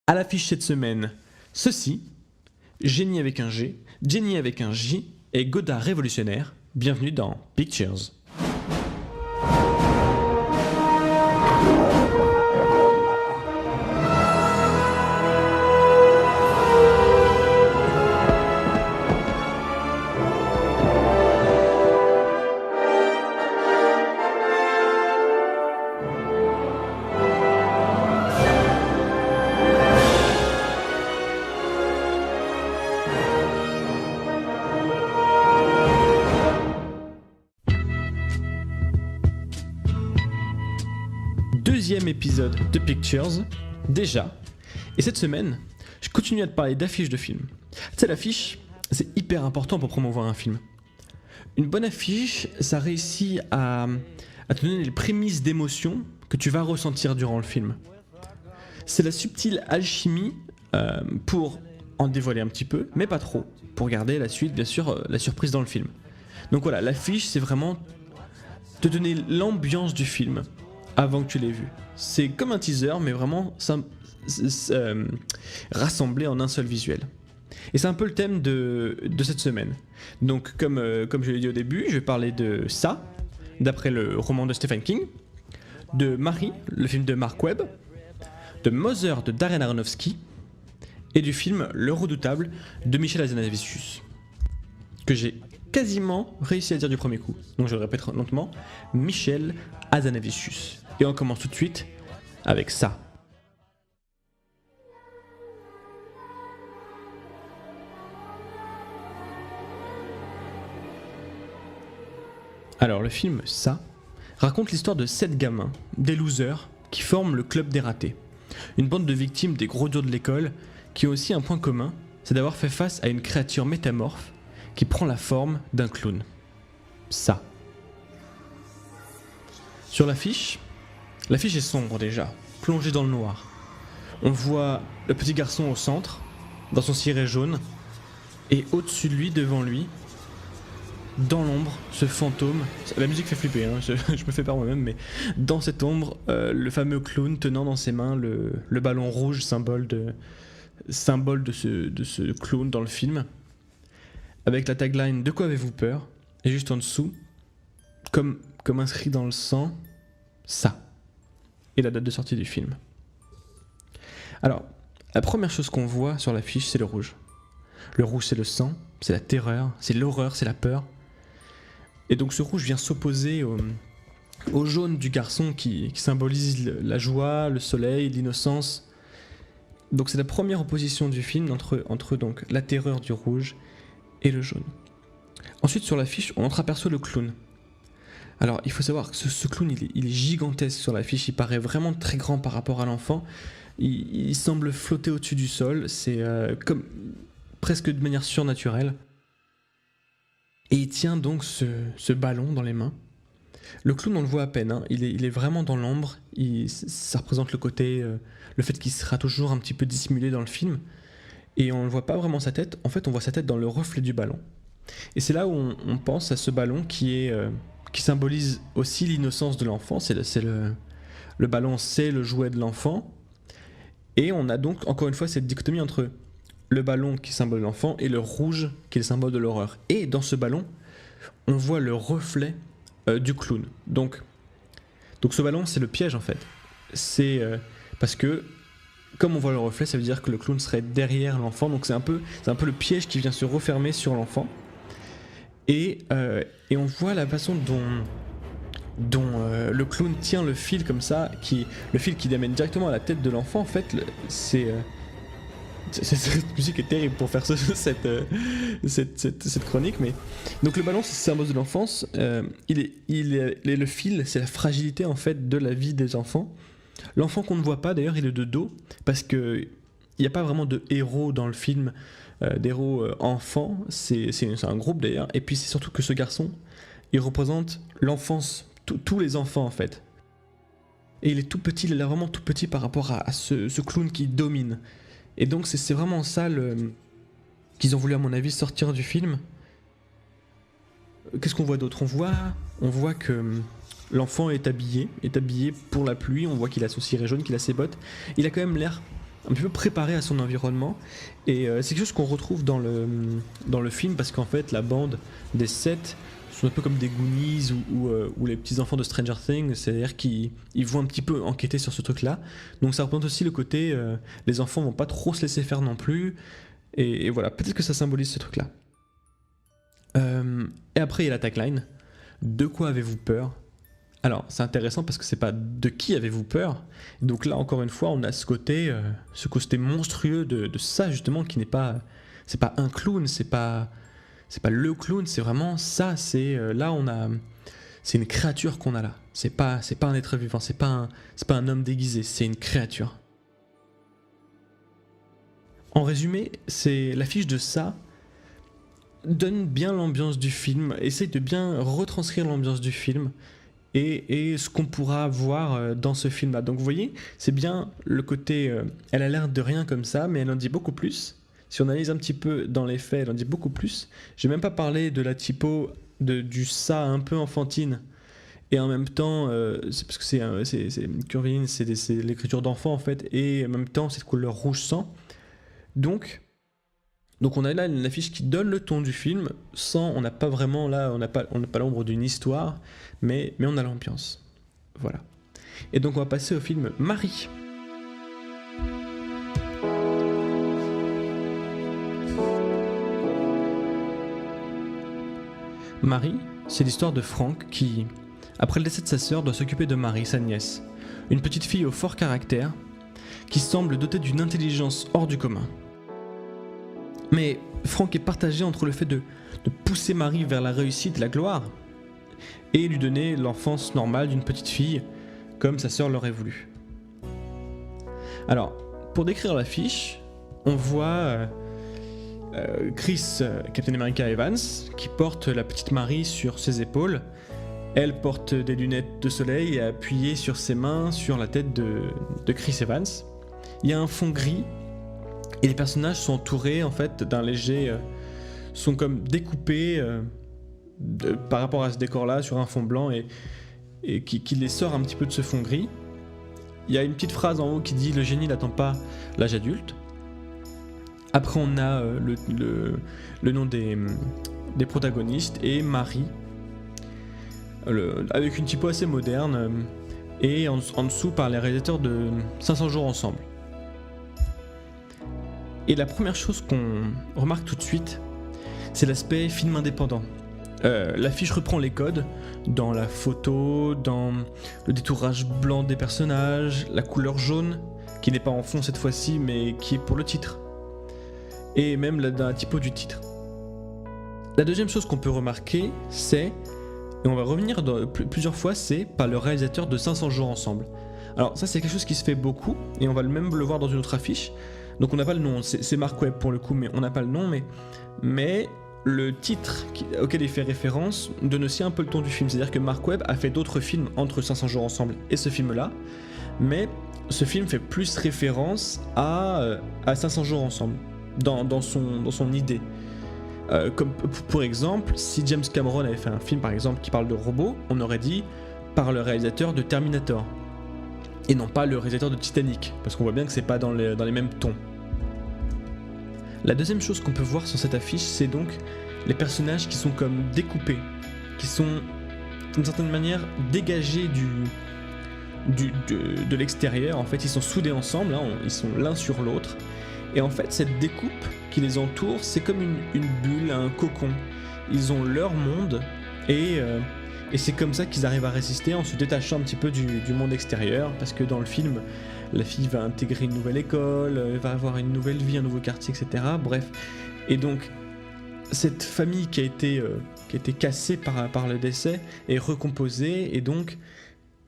À l'affiche cette semaine, ceci, Génie avec un G, Jenny avec un J et Godard révolutionnaire. Bienvenue dans Pictures. Deuxième épisode de Pictures, déjà. Et cette semaine, je continue à te parler d'affiches de films. Tu sais, l'affiche, c'est hyper important pour promouvoir un film. Une bonne affiche, ça réussit à te donner les prémices d'émotion que tu vas ressentir durant le film. C'est la subtile alchimie pour en dévoiler un petit peu, mais pas trop, pour garder la suite, bien sûr, la surprise dans le film. Donc voilà, l'affiche, c'est vraiment te donner l'ambiance du film avant que tu l'aies vu. C'est comme un teaser, mais vraiment rassemblé en un seul visuel. Et c'est un peu le thème de cette semaine. Donc comme je l'ai dit au début, je vais parler de ça, d'après le roman de Stephen King, de Marie, le film de Mark Webb, de Mother de Darren Aronofsky, et du film Le Redoutable de Michel Hazanavicius, que j'ai quasiment réussi à dire du premier coup. Donc je le répète lentement, Michel Hazanavicius. Et on commence tout de suite avec ça. Alors le film Ça raconte l'histoire de 7 gamins, des losers, qui forment le club des ratés. Une bande de victimes des gros durs de l'école qui ont aussi un point commun, c'est d'avoir fait face à une créature métamorphe qui prend la forme d'un clown. Ça. Sur l'affiche est sombre déjà, plongée dans le noir. On voit le petit garçon au centre, dans son ciré jaune, et au-dessus de lui, devant lui, dans l'ombre, ce fantôme. La musique fait flipper, hein, je me fais peur moi-même, mais dans cette ombre, le fameux clown tenant dans ses mains le ballon rouge, symbole de ce clown dans le film, avec la tagline « De quoi avez-vous peur ?» et juste en dessous, comme inscrit dans le sang, ça. Et la date de sortie du film. Alors, la première chose qu'on voit sur l'affiche, c'est le rouge. Le rouge, c'est le sang, c'est la terreur, c'est l'horreur, c'est la peur. Et donc ce rouge vient s'opposer au jaune du garçon qui symbolise la joie, le soleil, l'innocence. Donc c'est la première opposition du film entre donc la terreur du rouge et le jaune. Ensuite, sur l'affiche, on entreaperçoit le clown. Alors, il faut savoir que ce clown, il est gigantesque sur l'affiche, il paraît vraiment très grand par rapport à l'enfant. Il semble flotter au-dessus du sol, c'est comme presque de manière surnaturelle. Et il tient donc ce ballon dans les mains. Le clown, on le voit à peine, hein. Il est vraiment dans l'ombre, ça représente le fait qu'il sera toujours un petit peu dissimulé dans le film. Et on ne voit pas vraiment sa tête, en fait on voit sa tête dans le reflet du ballon. Et c'est là où on pense à ce ballon qui symbolise aussi l'innocence de l'enfant. Le ballon, c'est le jouet de l'enfant. Et on a donc encore une fois cette dichotomie entre le ballon qui est symbole de l'enfant et le rouge qui est le symbole de l'horreur. Et dans ce ballon, on voit le reflet du clown. Donc ce ballon, c'est le piège en fait. C'est parce que comme on voit le reflet, ça veut dire que le clown serait derrière l'enfant. Donc c'est un peu le piège qui vient se refermer sur l'enfant. Et on voit la façon dont le clown tient le fil comme ça, le fil qui l'amène directement à la tête de l'enfant. En fait, cette musique est terrible pour faire cette chronique. Mais donc le ballon, c'est le symbole de l'enfance. Le fil, c'est la fragilité en fait de la vie des enfants. L'enfant qu'on ne voit pas, d'ailleurs, il est de dos parce que il n'y a pas vraiment de héros dans le film. D'héros enfants, c'est un groupe d'ailleurs, et puis c'est surtout que ce garçon, il représente l'enfance, tous les enfants en fait. Et il est tout petit, il est vraiment tout petit par rapport à ce clown qui domine. Et donc c'est vraiment ça qu'ils ont voulu à mon avis sortir du film. Qu'est-ce qu'on voit d'autre ? On voit que l'enfant est habillé pour la pluie, on voit qu'il a son ciré jaune, qu'il a ses bottes. Il a quand même l'air un petit peu préparée à son environnement. Et c'est quelque chose qu'on retrouve dans le film, parce qu'en fait la bande des 7 sont un peu comme des Goonies ou les petits enfants de Stranger Things, c'est-à-dire qu'ils vont un petit peu enquêter sur ce truc-là. Donc ça représente aussi le côté, les enfants vont pas trop se laisser faire non plus, et voilà, peut-être que ça symbolise ce truc-là. Et après il y a la tagline, de quoi avez-vous peur? Alors c'est intéressant parce que c'est pas de qui avez-vous peur, donc là encore une fois on a ce côté monstrueux de ça justement, qui n'est pas, c'est pas un clown, c'est pas le clown, c'est vraiment ça, c'est une créature qu'on a là, c'est pas un être vivant, c'est pas un homme déguisé, c'est une créature. En résumé, c'est l'affiche de ça donne bien l'ambiance du film, essaye de bien retranscrire l'ambiance du film et ce qu'on pourra voir dans ce film-là. Donc vous voyez, c'est bien le côté, elle a l'air de rien comme ça, mais elle en dit beaucoup plus. Si on analyse un petit peu dans les faits, elle en dit beaucoup plus. J'ai même pas parlé de la typo, du ça un peu enfantine, et en même temps, c'est parce que c'est curviligne, c'est l'écriture d'enfant en fait, et en même temps cette couleur rouge sang. Donc on a là une affiche qui donne le ton du film, sans, on n'a pas vraiment là, on n'a pas l'ombre d'une histoire, mais on a l'ambiance. Voilà. Et donc on va passer au film Marie. Marie, c'est l'histoire de Frank qui, après le décès de sa sœur, doit s'occuper de Marie, sa nièce, une petite fille au fort caractère, qui semble dotée d'une intelligence hors du commun. Mais Frank est partagé entre le fait de pousser Marie vers la réussite et la gloire, et lui donner l'enfance normale d'une petite fille, comme sa sœur l'aurait voulu. Alors, pour décrire l'affiche, on voit Chris, Captain America Evans, qui porte la petite Marie sur ses épaules. Elle porte des lunettes de soleil et appuyée sur ses mains sur la tête de Chris Evans. Il y a un fond gris et les personnages sont entourés en fait d'un léger, sont comme découpés par rapport à ce décor-là sur un fond blanc et qui les sort un petit peu de ce fond gris. Il y a une petite phrase en haut qui dit « Le génie n'attend pas l'âge adulte ». Après on a le nom des protagonistes et Marie, avec une typo assez moderne, et en dessous par les réalisateurs de 500 jours ensemble. Et la première chose qu'on remarque tout de suite, c'est l'aspect film indépendant. L'affiche reprend les codes dans la photo, dans le détourage blanc des personnages, la couleur jaune, qui n'est pas en fond cette fois-ci, mais qui est pour le titre. Et même dans la typo du titre. La deuxième chose qu'on peut remarquer, c'est, et on va revenir plusieurs fois, c'est par le réalisateur de 500 jours ensemble. Alors ça c'est quelque chose qui se fait beaucoup, et on va même le voir dans une autre affiche. Donc on n'a pas le nom, c'est Mark Webb pour le coup, mais on n'a pas le nom, mais le titre auquel il fait référence donne aussi un peu le ton du film. C'est-à-dire que Mark Webb a fait d'autres films entre 500 jours ensemble et ce film-là, mais ce film fait plus référence à 500 jours ensemble, dans son idée. Comme pour exemple, si James Cameron avait fait un film par exemple qui parle de robots, on aurait dit par le réalisateur de Terminator, et non pas le réalisateur de Titanic, parce qu'on voit bien que c'est pas dans les mêmes tons. La deuxième chose qu'on peut voir sur cette affiche, c'est donc les personnages qui sont comme découpés, qui sont d'une certaine manière dégagés de l'extérieur. En fait, ils sont soudés ensemble, hein, ils sont l'un sur l'autre. Et en fait, cette découpe qui les entoure, c'est comme une bulle, un cocon. Ils ont leur monde et c'est comme ça qu'ils arrivent à résister en se détachant un petit peu du monde extérieur, parce que dans le film, la fille va intégrer une nouvelle école, va avoir une nouvelle vie, un nouveau quartier, etc. Bref. Et donc, cette famille qui a été cassée par le décès est recomposée, et donc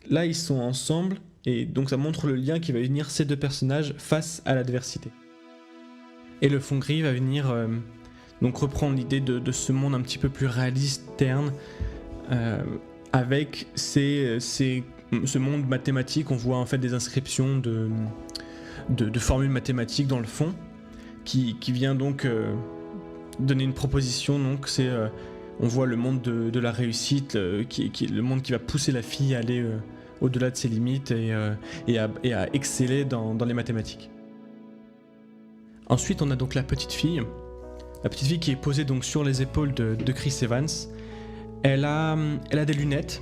là, ils sont ensemble, et donc ça montre le lien qui va unir ces deux personnages face à l'adversité. Et le fond gris va venir donc reprendre l'idée de ce monde un petit peu plus réaliste, terne, avec ce monde mathématique. On voit en fait des inscriptions de formules mathématiques dans le fond, qui vient donc donner une proposition. Donc c'est, on voit le monde de la réussite, qui est le monde qui va pousser la fille à aller au-delà de ses limites et à exceller dans les mathématiques. Ensuite, on a donc la petite fille qui est posée donc sur les épaules de Chris Evans. Elle a des lunettes,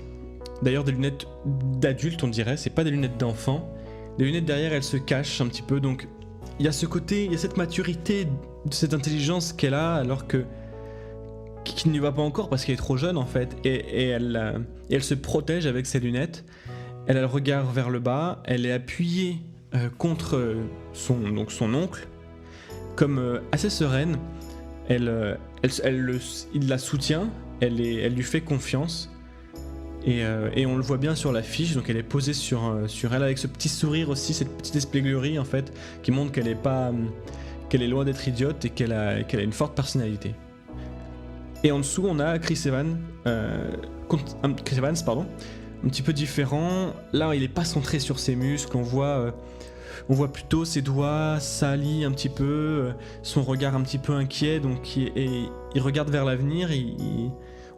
d'ailleurs des lunettes d'adulte on dirait, c'est pas des lunettes d'enfant. Les lunettes derrière, elles se cachent un petit peu, donc il y a ce côté, il y a cette maturité, cette intelligence qu'elle a alors que qui ne va pas encore parce qu'elle est trop jeune en fait, et elle se protège avec ses lunettes. Elle a le regard vers le bas, elle est appuyée contre son oncle, comme assez sereine. Il la soutient, elle lui fait confiance, et on le voit bien sur l'affiche. Donc elle est posée sur elle avec ce petit sourire aussi, cette petite espièglerie en fait, qui montre qu'elle est loin d'être idiote et qu'elle a une forte personnalité. Et en dessous, on a Chris Evans, un petit peu différent. Là, il n'est pas centré sur ses muscles. On voit plutôt ses doigts salis un petit peu, son regard un petit peu inquiet. Donc, il regarde vers l'avenir.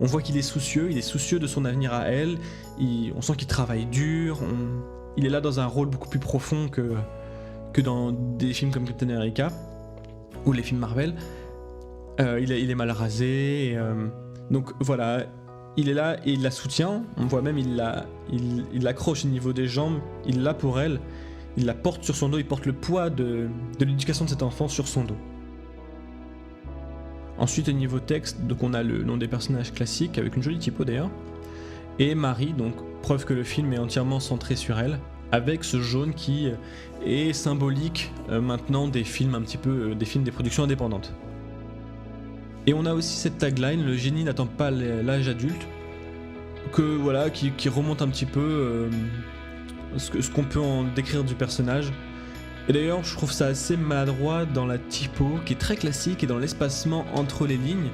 On voit qu'il est soucieux. Il est soucieux de son avenir à elle. On sent qu'il travaille dur. Il est là dans un rôle beaucoup plus profond que dans des films comme Captain America ou les films Marvel. Il est mal rasé, donc voilà, il est là et il la soutient. On voit même il l'accroche au niveau des jambes, il l'a pour elle, il la porte sur son dos, il porte le poids de l'éducation de cet enfant sur son dos. Ensuite au niveau texte, donc on a le nom des personnages classiques avec une jolie typo d'ailleurs, et Marie, donc preuve que le film est entièrement centré sur elle, avec ce jaune qui est symbolique maintenant des films un petit peu, des films des productions indépendantes. Et on a aussi cette tagline, le génie n'attend pas l'âge adulte, qui remonte un petit peu ce qu'on peut en décrire du personnage. Et d'ailleurs, je trouve ça assez maladroit dans la typo, qui est très classique, et dans l'espacement entre les lignes,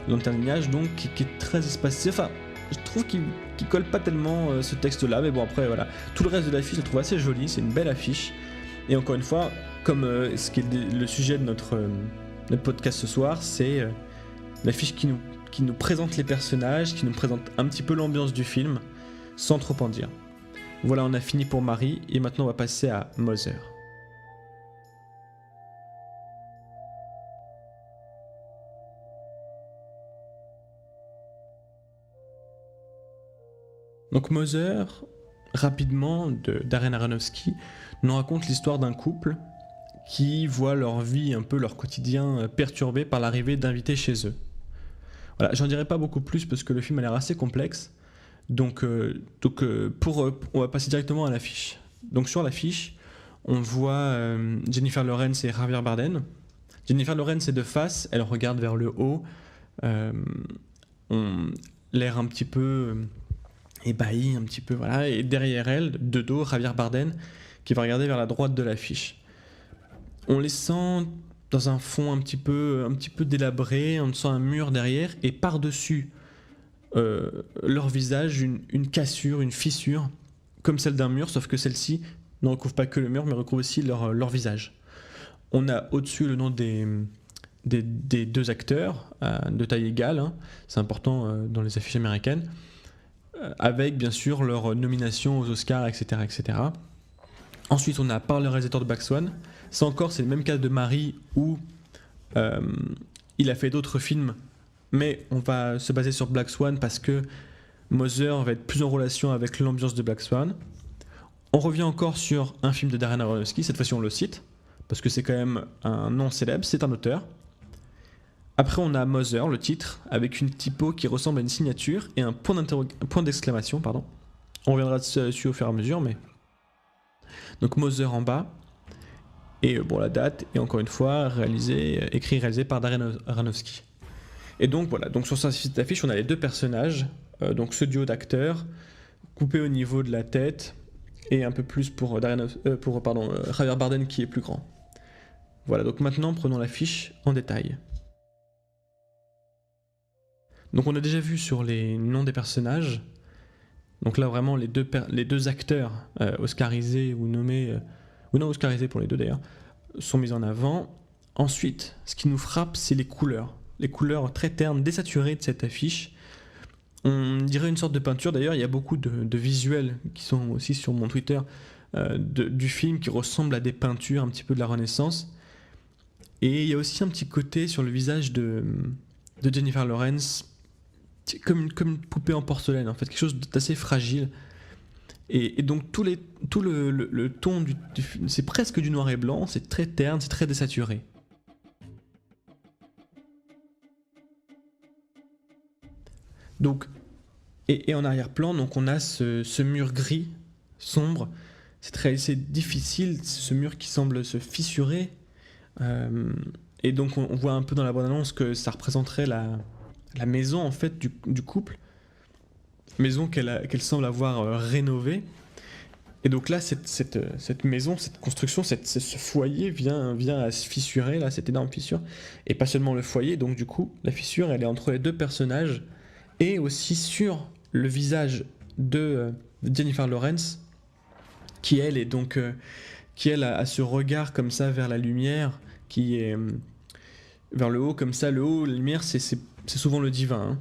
l'interlignage donc, qui est très espacé. Enfin, je trouve qu'il colle pas tellement ce texte-là, mais bon après voilà. Tout le reste de l'affiche, je le trouve assez joli, c'est une belle affiche. Et encore une fois, comme ce qui est le sujet de notre podcast ce soir, c'est l'affiche qui nous présente les personnages, qui nous présente un petit peu l'ambiance du film, sans trop en dire. Voilà, on a fini pour Marie, et maintenant on va passer à Mother. Donc Mother, rapidement, de Darren Aronofsky, nous raconte l'histoire d'un couple qui voit leur vie, un peu leur quotidien perturbé par l'arrivée d'invités chez eux. Voilà, j'en dirai pas beaucoup plus parce que le film a l'air assez complexe. Donc, on va passer directement à l'affiche. Donc sur l'affiche, on voit Jennifer Lawrence et Javier Bardem. Jennifer Lawrence est de face, elle regarde vers le haut, l'air un petit peu ébahi, un petit peu voilà. Et derrière elle, de dos, Javier Bardem qui va regarder vers la droite de l'affiche. On les sent dans un fond un petit peu délabré, on sent un mur derrière, et par-dessus leur visage, une cassure, une fissure, comme celle d'un mur, sauf que celle-ci ne recouvre pas que le mur, mais recouvre aussi leur visage. On a au-dessus le nom des deux acteurs, de taille égale, hein, c'est important dans les affiches américaines, avec bien sûr leur nomination aux Oscars, etc., etc. Ensuite, on a par le réalisateur de Black Swan. Ça encore, c'est le même cas de Marie où il a fait d'autres films, mais on va se baser sur Black Swan parce que Mother va être plus en relation avec l'ambiance de Black Swan. On revient encore sur un film de Darren Aronofsky, cette fois-ci on le cite, parce que c'est quand même un nom célèbre, c'est un auteur. Après on a Mother, le titre, avec une typo qui ressemble à une signature et un point d'exclamation, pardon. On reviendra dessus au fur et à mesure, mais... Donc Mother en bas, et bon la date, et encore une fois, écrit et réalisé par Darren Aronofsky. Et donc voilà, donc sur cette affiche, on a les deux personnages, donc ce duo d'acteurs, coupé au niveau de la tête, et un peu plus pour Javier Bardem qui est plus grand. Voilà, donc maintenant prenons l'affiche en détail. Donc on a déjà vu sur les noms des personnages, donc là vraiment les deux acteurs oscarisés ou nommés, ou non oscarisés pour les deux d'ailleurs, sont mis en avant. Ensuite, ce qui nous frappe, c'est les couleurs très ternes, désaturées de cette affiche. On dirait une sorte de peinture, d'ailleurs il y a beaucoup de visuels qui sont aussi sur mon Twitter du film qui ressemblent à des peintures un petit peu de la Renaissance. Et il y a aussi un petit côté sur le visage de Jennifer Lawrence, comme une poupée en porcelaine, en fait, quelque chose d'assez fragile. Et donc tout le ton du film, c'est presque du noir et blanc, c'est très terne, c'est très désaturé. Donc, et en arrière-plan, donc on a ce mur gris, sombre. C'est difficile, ce mur qui semble se fissurer. Et donc on voit un peu dans la bande-annonce que ça représenterait la maison en fait du couple. Maison qu'elle semble avoir rénovée. Et donc là, cette maison, cette construction, ce foyer vient à se fissurer, là, cette énorme fissure. Et pas seulement le foyer, donc du coup, la fissure, elle est entre les deux personnages et aussi sur le visage de Jennifer Lawrence, qui elle est donc qui elle a ce regard comme ça vers la lumière, qui est vers le haut comme ça. Le haut, la lumière, c'est souvent le divin. Hein.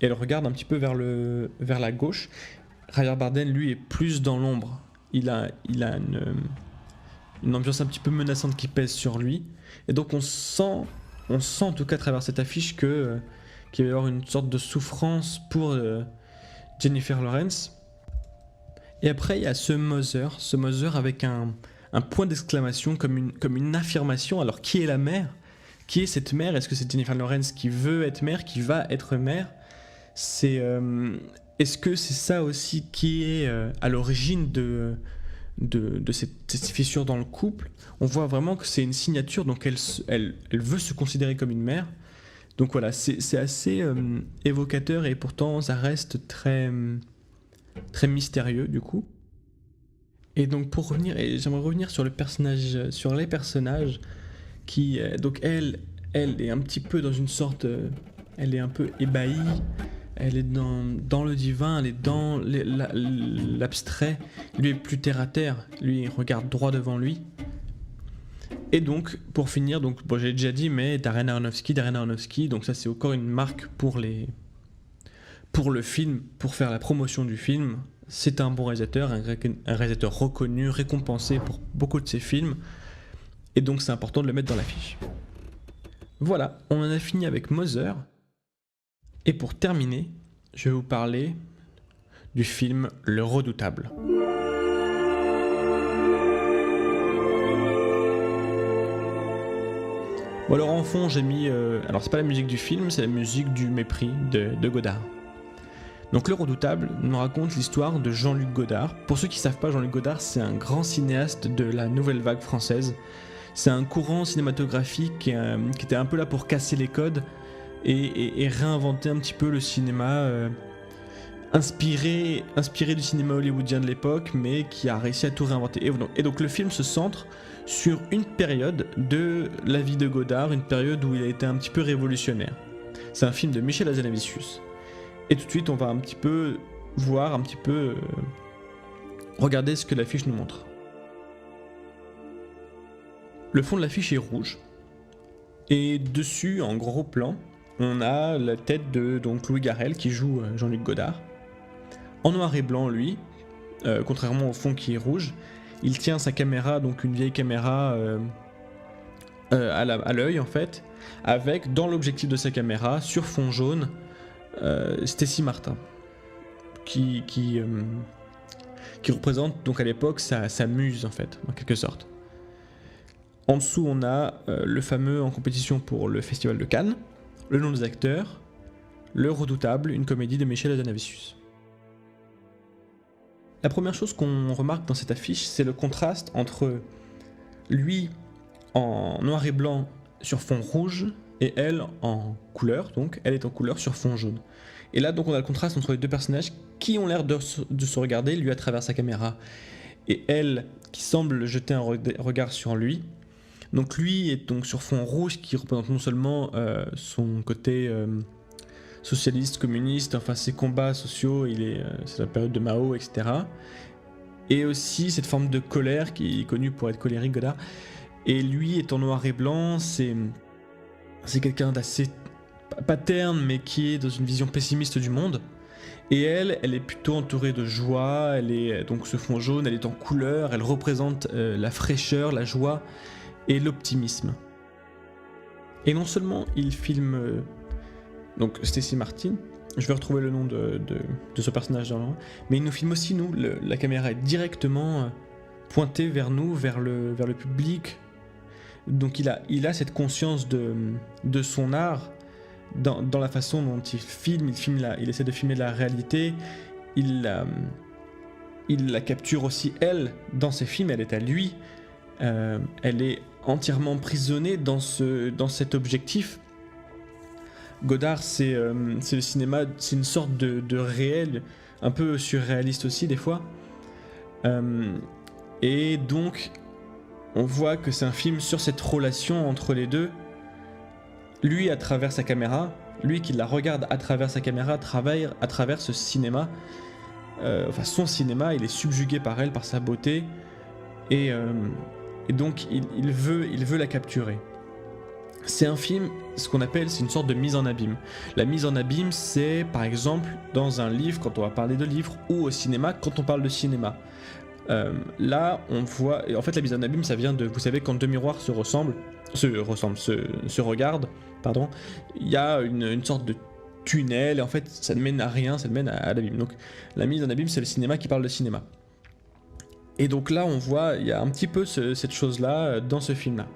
Et elle regarde un petit peu vers la gauche. Javier Bardem, lui, est plus dans l'ombre. Il a une ambiance un petit peu menaçante qui pèse sur lui. Et donc on sent en tout cas à travers cette affiche qu'il va y avoir une sorte de souffrance pour Jennifer Lawrence. Et après, il y a ce Mother avec un point d'exclamation comme une affirmation. Alors, qui est la mère ? Qui est cette mère ? Est-ce que c'est Jennifer Lawrence qui veut être mère, qui va être mère ? Est-ce que c'est ça aussi qui est à l'origine de cette fissure dans le couple ? On voit vraiment que c'est une signature, donc elle veut se considérer comme une mère. Donc voilà, c'est assez évocateur et pourtant ça reste très mystérieux du coup. Et donc pour revenir, j'aimerais revenir sur les personnages qui, donc elle est un petit peu dans une sorte, elle est un peu ébahie, elle est dans le divin, elle est dans l'abstrait, lui est plus terre à terre, lui il regarde droit devant lui. Et donc pour finir, donc bon, j'ai déjà dit, mais Darren Aronofsky, donc ça c'est encore une marque pour le film, pour faire la promotion du film. C'est un bon réalisateur, un réalisateur reconnu, récompensé pour beaucoup de ses films, et donc c'est important de le mettre dans l'affiche. Voilà, on en a fini avec Mother, et pour terminer, je vais vous parler du film Le Redoutable. Bon alors en fond j'ai mis, alors c'est pas la musique du film, c'est la musique du Mépris de Godard. Donc Le Redoutable nous raconte l'histoire de Jean-Luc Godard. Pour ceux qui ne savent pas, Jean-Luc Godard, c'est un grand cinéaste de la nouvelle vague française. C'est un courant cinématographique qui était un peu là pour casser les codes et réinventer un petit peu le cinéma inspiré du cinéma hollywoodien de l'époque, mais qui a réussi à tout réinventer. Et donc le film se centre sur une période de la vie de Godard, une période où il a été un petit peu révolutionnaire. C'est un film de Michel Hazanavicius. Et tout de suite, on va un petit peu voir, regarder ce que l'affiche nous montre. Le fond de l'affiche est rouge. Et dessus, en gros plan, on a la tête de donc, Louis Garrel qui joue Jean-Luc Godard. En noir et blanc, lui, contrairement au fond qui est rouge, il tient sa caméra, donc une vieille caméra à l'œil en fait, avec dans l'objectif de sa caméra, sur fond jaune, Stacy Martin, qui représente donc à l'époque sa muse en fait, en quelque sorte. En dessous on a le fameux en compétition pour le Festival de Cannes, le nom des acteurs, Le Redoutable, une comédie de Michel Hazanavicius. La première chose qu'on remarque dans cette affiche, c'est le contraste entre lui en noir et blanc sur fond rouge et elle en couleur, donc elle est en couleur sur fond jaune. Et là donc on a le contraste entre les deux personnages qui ont l'air de se regarder, lui à travers sa caméra et elle qui semble jeter un regard sur lui. Donc lui est donc sur fond rouge qui représente non seulement son côté socialiste, communiste, enfin ses combats sociaux, c'est la période de Mao, etc. Et aussi cette forme de colère qui est connue pour être colérique, Godard. Et lui est en noir et blanc, c'est quelqu'un d'assez pas terne, mais qui est dans une vision pessimiste du monde. Et elle est plutôt entourée de joie, elle est donc ce fond jaune, elle est en couleur, elle représente la fraîcheur, la joie et l'optimisme. Et non seulement il filme donc Stacy Martin, je vais retrouver le nom de ce personnage dans le moment, mais il nous filme aussi nous, la caméra est directement pointée vers nous, vers le public. Donc il a cette conscience de son art dans la façon dont il essaie de filmer la réalité. Il la capture aussi elle dans ses films, elle est à lui. Elle est entièrement emprisonnée dans cet objectif. Godard, c'est le cinéma, c'est une sorte de réel, un peu surréaliste aussi des fois. Et donc, on voit que c'est un film sur cette relation entre les deux. Lui à travers sa caméra, lui qui la regarde à travers sa caméra, travaille à travers ce cinéma. Son cinéma, il est subjugué par elle, par sa beauté. Et donc, il veut la capturer. C'est un film, ce qu'on appelle, c'est une sorte de mise en abîme. La mise en abîme, c'est par exemple dans un livre, quand on va parler de livre, ou au cinéma, quand on parle de cinéma. Là, on voit... Et en fait, la mise en abîme, ça vient de... Vous savez, quand deux miroirs se regardent, pardon, il y a une sorte de tunnel, et en fait, ça ne mène à rien, ça ne mène à l'abîme. Donc, la mise en abîme, c'est le cinéma qui parle de cinéma. Et donc là, on voit, il y a un petit peu cette chose-là dans ce film-là.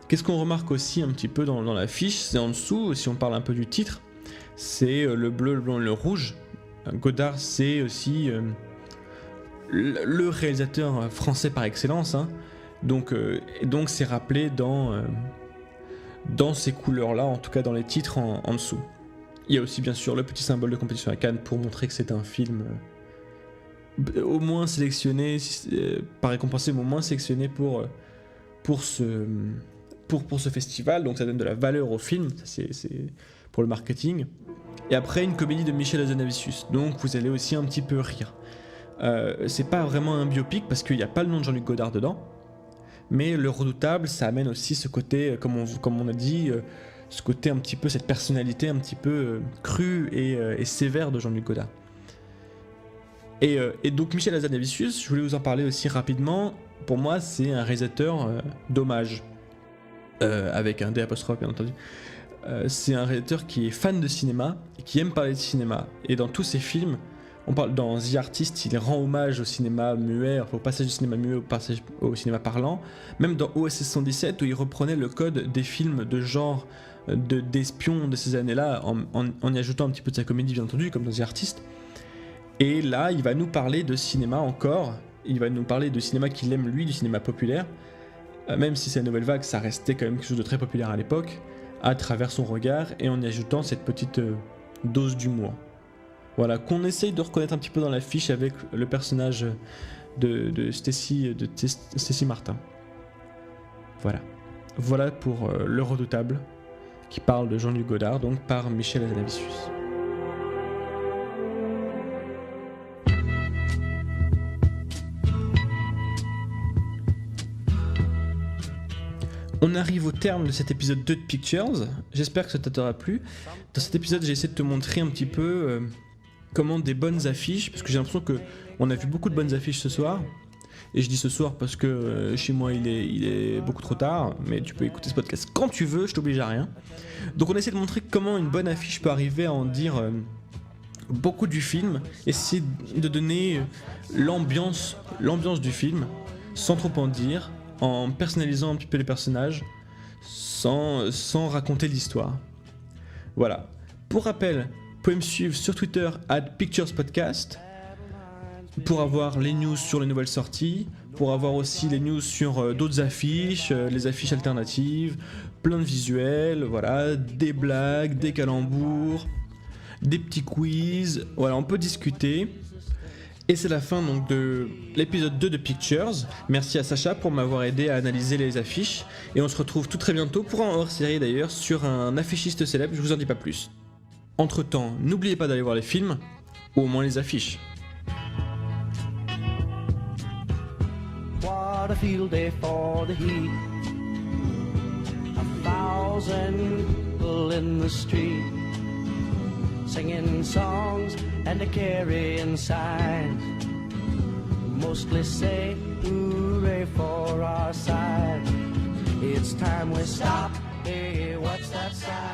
Qu'est-ce qu'on remarque aussi un petit peu dans l'affiche, c'est en dessous, si on parle un peu du titre, c'est le bleu, le blanc et le rouge. Godard, c'est aussi le réalisateur français par excellence, hein. Donc c'est rappelé dans ces couleurs-là, en tout cas dans les titres en dessous. Il y a aussi bien sûr le petit symbole de compétition à Cannes pour montrer que c'est un film au moins sélectionné, pas récompensé, mais au moins sélectionné pour ce festival, donc ça donne de la valeur au film, c'est pour le marketing. Et après, une comédie de Michel Hazanavicius, donc vous allez aussi un petit peu rire. C'est pas vraiment un biopic parce qu'il n'y a pas le nom de Jean-Luc Godard dedans, mais Le Redoutable, ça amène aussi ce côté, comme on a dit, ce côté un petit peu, cette personnalité un petit peu crue et sévère de Jean-Luc Godard. Et donc Michel Hazanavicius, je voulais vous en parler aussi rapidement. Pour moi, c'est un réalisateur d'hommage. Avec un D apostrophe bien entendu. C'est un réalisateur qui est fan de cinéma et qui aime parler de cinéma. Et dans tous ses films, on parle dans The Artist, il rend hommage au cinéma muet, au passage du cinéma muet au passage au cinéma parlant. Même dans OSS 117, où il reprenait le code des films de genre d'espions de ces années-là, en y ajoutant un petit peu de sa comédie bien entendu, comme dans The Artist. Et là, il va nous parler de cinéma encore. Il va nous parler de cinéma qu'il aime lui, du cinéma populaire. Même si c'est la nouvelle vague, ça restait quand même quelque chose de très populaire à l'époque, à travers son regard et en y ajoutant cette petite dose d'humour. Voilà, qu'on essaye de reconnaître un petit peu dans l'affiche avec le personnage de Stacy Martin. Voilà pour Le Redoutable, qui parle de Jean-Luc Godard, donc par Michel Hazanavicius. On arrive au terme de cet épisode 2 de Pictures, j'espère que ça t'aura plu. Dans cet épisode, j'ai essayé de te montrer un petit peu comment des bonnes affiches, parce que j'ai l'impression qu'on a vu beaucoup de bonnes affiches ce soir, et je dis ce soir parce que chez moi il est beaucoup trop tard, mais tu peux écouter ce podcast quand tu veux, je t'oblige à rien. Donc on essaie de montrer comment une bonne affiche peut arriver à en dire beaucoup du film, essayer de donner l'ambiance du film, sans trop en dire, en personnalisant un petit peu les personnages, sans raconter l'histoire. Voilà. Pour rappel, vous pouvez me suivre sur Twitter @PicturesPodcast pour avoir les news sur les nouvelles sorties, pour avoir aussi les news sur d'autres affiches, les affiches alternatives, plein de visuels, voilà, des blagues, des calembours, des petits quiz, voilà, on peut discuter. Et c'est la fin donc de l'épisode 2 de Pictures. Merci à Sacha pour m'avoir aidé à analyser les affiches. Et on se retrouve tout très bientôt pour un hors-série d'ailleurs sur un affichiste célèbre, je vous en dis pas plus. Entre temps, n'oubliez pas d'aller voir les films, ou au moins les affiches. What a field day for the heat. 1,000 people in the street, singing songs and a carrying signs, mostly say hooray for our side. It's time we stop Hey, what's that sound?